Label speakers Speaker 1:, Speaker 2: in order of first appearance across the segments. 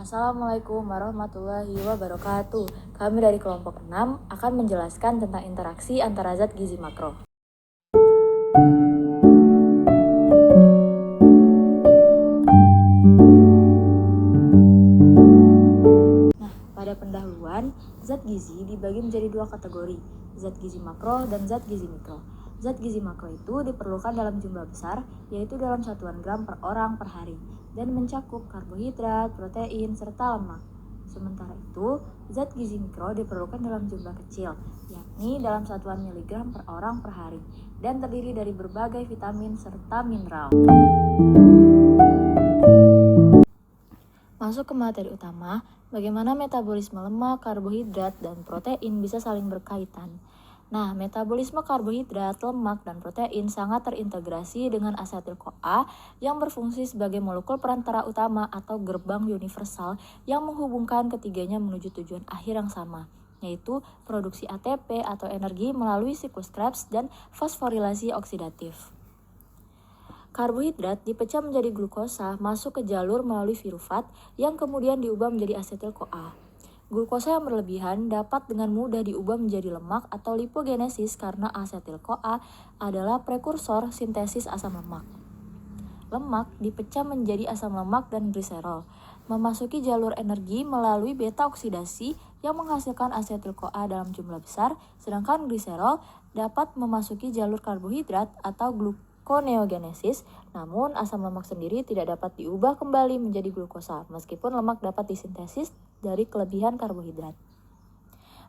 Speaker 1: Assalamualaikum warahmatullahi wabarakatuh. Kami dari kelompok 6 akan menjelaskan tentang interaksi antara zat gizi makro. Pada pendahuluan, zat gizi dibagi menjadi dua kategori, zat gizi makro dan zat gizi mikro. Zat gizi makro itu diperlukan dalam jumlah besar, yaitu dalam satuan gram per orang per hari, dan mencakup karbohidrat, protein, serta lemak. Sementara itu, zat gizi mikro diperlukan dalam jumlah kecil, yakni dalam satuan miligram per orang per hari, dan terdiri dari berbagai vitamin serta mineral. Masuk ke materi utama, bagaimana metabolisme lemak, karbohidrat, dan protein bisa saling berkaitan. Nah, metabolisme karbohidrat, lemak, dan protein sangat terintegrasi dengan asetil-CoA yang berfungsi sebagai molekul perantara utama atau gerbang universal yang menghubungkan ketiganya menuju tujuan akhir yang sama, yaitu produksi ATP atau energi melalui siklus Krebs dan fosforilasi oksidatif. Karbohidrat dipecah menjadi glukosa masuk ke jalur melalui pirufat yang kemudian diubah menjadi asetil-CoA. Glukosa yang berlebihan dapat dengan mudah diubah menjadi lemak atau lipogenesis karena asetil-CoA adalah prekursor sintesis asam lemak. Lemak dipecah menjadi asam lemak dan gliserol, memasuki jalur energi melalui beta oksidasi yang menghasilkan asetil-CoA dalam jumlah besar, sedangkan gliserol dapat memasuki jalur karbohidrat atau gluconeogenesis, namun asam lemak sendiri tidak dapat diubah kembali menjadi glukosa, meskipun lemak dapat disintesis dari kelebihan karbohidrat.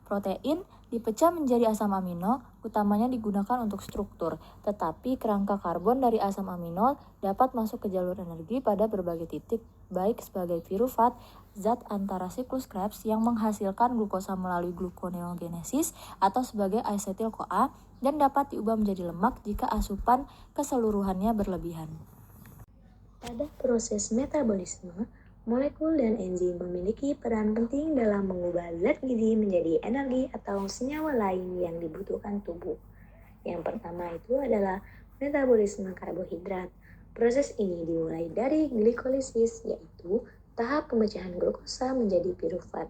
Speaker 1: Protein dipecah menjadi asam amino, utamanya digunakan untuk struktur, tetapi kerangka karbon dari asam amino dapat masuk ke jalur energi pada berbagai titik, baik sebagai pirufat, zat antara siklus Krebs yang menghasilkan glukosa melalui gluconeogenesis, atau sebagai asetil-CoA, dan dapat diubah menjadi lemak jika asupan keseluruhannya berlebihan.
Speaker 2: Pada proses metabolisme, molekul dan enzim memiliki peran penting dalam mengubah zat gizi menjadi energi atau senyawa lain yang dibutuhkan tubuh. Yang pertama itu adalah metabolisme karbohidrat. Proses ini dimulai dari glikolisis, yaitu tahap pemecahan glukosa menjadi pirufat.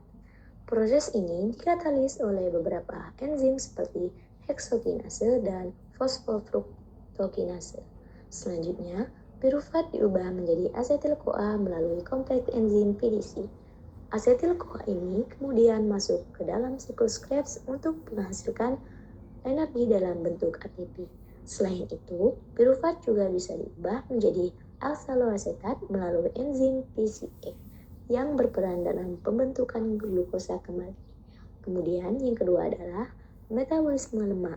Speaker 2: Proses ini dikatalis oleh beberapa enzim seperti heksokinase dan fosfofruktokinase. Selanjutnya, pirufat diubah menjadi asetil-CoA melalui kompleks enzim PDC. Asetil-CoA ini kemudian masuk ke dalam siklus Krebs untuk menghasilkan energi dalam bentuk ATP. Selain itu, pirufat juga bisa diubah menjadi oksaloasetat melalui enzim PCA yang berperan dalam pembentukan glukosa kembali. Kemudian yang kedua adalah metabolisme lemak.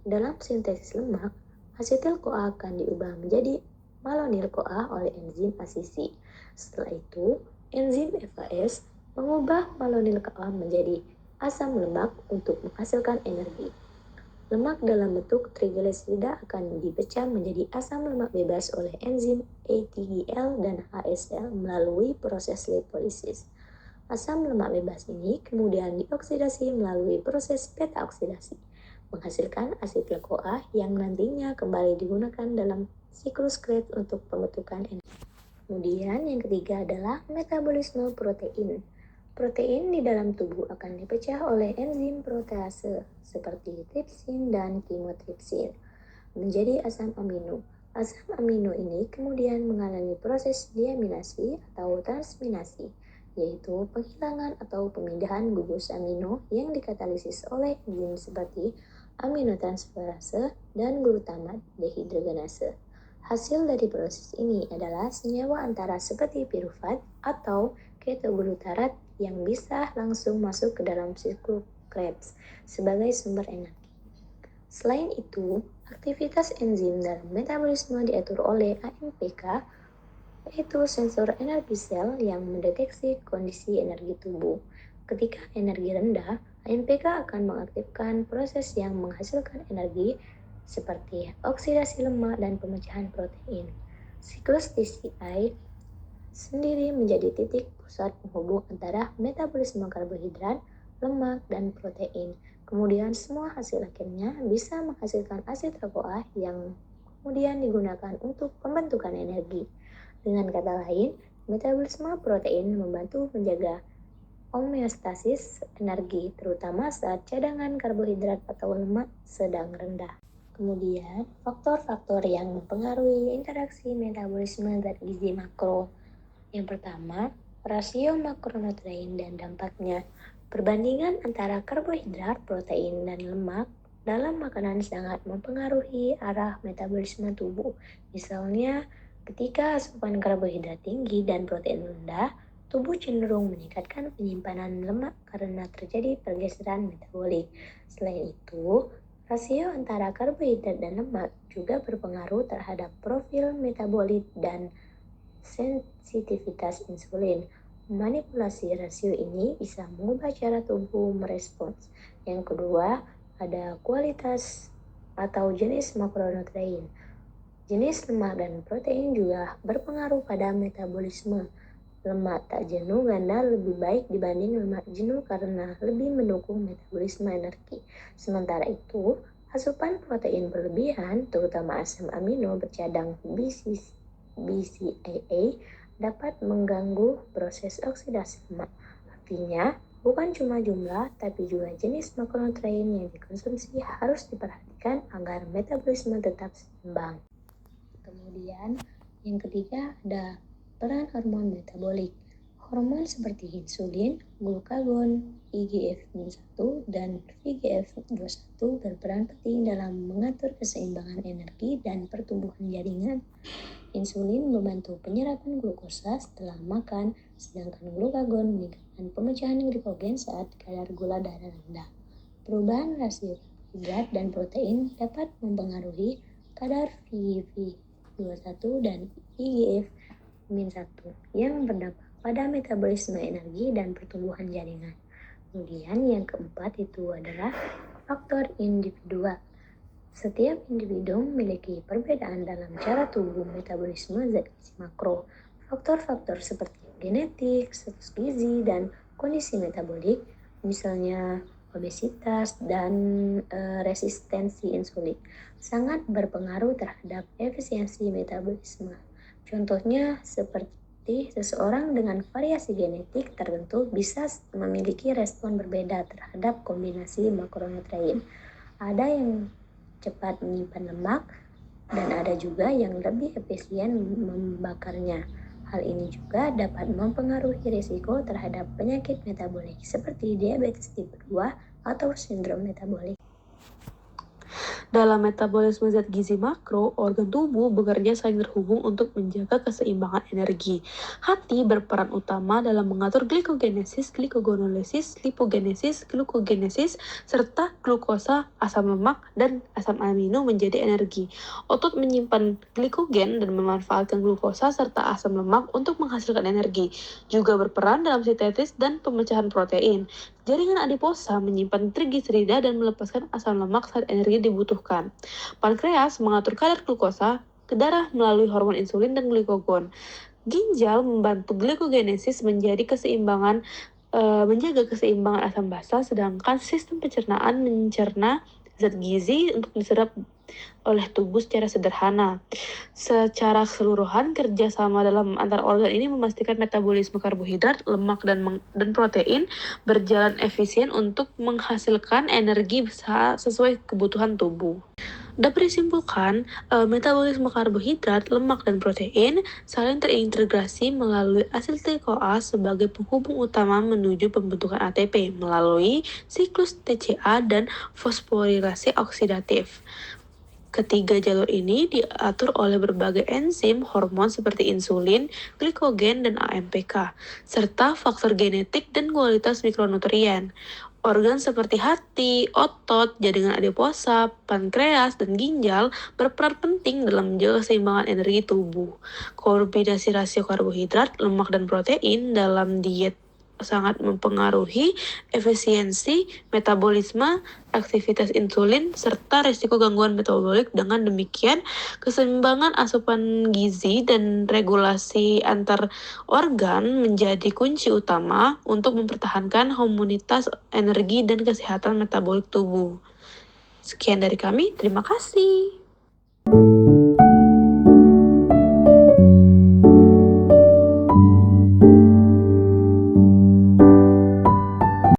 Speaker 2: Dalam sintesis lemak, asetil-CoA akan diubah menjadi malonil-CoA oleh enzim ACC. Setelah itu, enzim FAS mengubah malonil-CoA menjadi asam lemak untuk menghasilkan energi. Lemak dalam bentuk trigliserida akan dipecah menjadi asam lemak bebas oleh enzim ATGL dan HSL melalui proses lipolisis. Asam lemak bebas ini kemudian dioksidasi melalui proses beta oksidasi, menghasilkan asetil-CoA yang nantinya kembali digunakan dalam siklus Krebs untuk pembentukan energi. Kemudian yang ketiga adalah metabolisme protein. Protein di dalam tubuh akan dipecah oleh enzim protease seperti tripsin dan chymotrypsin menjadi asam amino. Asam amino ini kemudian mengalami proses diaminasi atau transminasi, yaitu penghilangan atau pemindahan gugus amino yang dikatalisis oleh enzim seperti aminotransferase dan glutamat dehidrogenase. Hasil dari proses ini adalah senyawa antara seperti pirufat atau ketoglutarat yang bisa langsung masuk ke dalam siklus Krebs sebagai sumber energi. Selain itu, aktivitas enzim dalam metabolisme diatur oleh AMPK, yaitu sensor energi sel yang mendeteksi kondisi energi tubuh. Ketika energi rendah, AMPK akan mengaktifkan proses yang menghasilkan energi seperti oksidasi lemak dan pemecahan protein. Siklus TCI sendiri menjadi titik pusat penghubung antara metabolisme karbohidrat, lemak, dan protein. Kemudian semua hasil akhirnya bisa menghasilkan asetil-CoA yang kemudian digunakan untuk pembentukan energi. Dengan kata lain, Metabolisme protein membantu menjaga homeostasis energi, terutama saat cadangan karbohidrat atau lemak sedang rendah. Kemudian, faktor-faktor yang mempengaruhi interaksi metabolisme zat gizi makro. Yang pertama, rasio makronutrien dan dampaknya. Perbandingan antara karbohidrat, protein, dan lemak dalam makanan sangat mempengaruhi arah metabolisme tubuh. Misalnya, ketika asupan karbohidrat tinggi dan protein rendah, tubuh cenderung meningkatkan penyimpanan lemak karena terjadi pergeseran metabolik. Selain itu, rasio antara karbohidrat dan lemak juga berpengaruh terhadap profil metabolit dan sensitivitas insulin. Manipulasi rasio ini bisa mengubah cara tubuh merespons. Yang kedua, ada kualitas atau jenis makronutrien. Jenis lemak dan protein juga berpengaruh pada metabolisme. Lemak tak jenuh ganda lebih baik dibanding lemak jenuh karena lebih mendukung metabolisme energi. Sementara itu, asupan protein berlebihan, terutama asam amino bercadang BCAA, dapat mengganggu proses oksidasi lemak. Artinya, bukan cuma jumlah, tapi juga jenis makronutrien yang dikonsumsi harus diperhatikan agar metabolisme tetap seimbang. Kemudian, yang ketiga ada peran hormon metabolik. Hormon seperti insulin, glukagon, IGF-1, dan VGF-21 berperan penting dalam mengatur keseimbangan energi dan pertumbuhan jaringan. Insulin membantu penyerapan glukosa setelah makan, sedangkan glukagon meningkatkan pemecahan glikogen saat kadar gula darah rendah. Perubahan rasio karbohidrat dan protein dapat mempengaruhi kadar VGV-21 dan IGF-1 yang berdampak pada metabolisme energi dan pertumbuhan jaringan. Kemudian yang keempat itu adalah faktor individual. Setiap individu memiliki perbedaan dalam cara tubuh metabolisme zat gizi makro. Faktor-faktor seperti genetik, status gizi, dan kondisi metabolik, misalnya obesitas dan resistensi insulin, sangat berpengaruh terhadap efisiensi metabolisme. Contohnya seperti seseorang dengan variasi genetik tertentu bisa memiliki respon berbeda terhadap kombinasi makronutrien. Ada yang cepat menyimpan lemak, dan ada juga yang lebih efisien membakarnya. Hal ini juga dapat mempengaruhi risiko terhadap penyakit metabolik seperti diabetes tipe 2 atau sindrom metabolik.
Speaker 3: Dalam metabolisme zat gizi makro, organ tubuh bekerja saling terhubung untuk menjaga keseimbangan energi. Hati berperan utama dalam mengatur glikogenesis, glikogonolisis, lipogenesis, glukogenesis, serta glukosa, asam lemak, dan asam amino menjadi energi. Otot menyimpan glikogen dan memanfaatkan glukosa serta asam lemak untuk menghasilkan energi. Juga berperan dalam sintesis dan pemecahan protein. Jaringan adiposa menyimpan trigliserida dan melepaskan asam lemak saat energi dibutuhkan. Pankreas mengatur kadar glukosa ke darah melalui hormon insulin dan glikagon. Ginjal membantu glikogenesis menjaga keseimbangan asam basa, sedangkan sistem pencernaan mencerna zat gizi untuk diserap oleh tubuh secara sederhana. Secara keseluruhan, kerjasama dalam antar organ ini memastikan metabolisme karbohidrat, lemak, dan protein berjalan efisien untuk menghasilkan energi sesuai kebutuhan tubuh. Dapat disimpulkan, metabolisme karbohidrat, lemak, dan protein saling terintegrasi melalui asetil-CoA sebagai penghubung utama menuju pembentukan ATP melalui siklus TCA dan fosforilase oksidatif. Ketiga jalur ini diatur oleh berbagai enzim hormon seperti insulin, glikogen, dan AMPK, serta faktor genetik dan kualitas mikronutrien. Organ seperti hati, otot, jaringan adiposa, pankreas, dan ginjal berperan penting dalam menjaga keseimbangan energi tubuh. Kombinasi rasio karbohidrat, lemak, dan protein dalam diet sangat mempengaruhi efisiensi metabolisme, aktivitas insulin, serta risiko gangguan metabolik. Dengan demikian, keseimbangan asupan gizi dan regulasi antar organ menjadi kunci utama untuk mempertahankan harmonitas energi dan kesehatan metabolik tubuh. Sekian dari kami, terima kasih.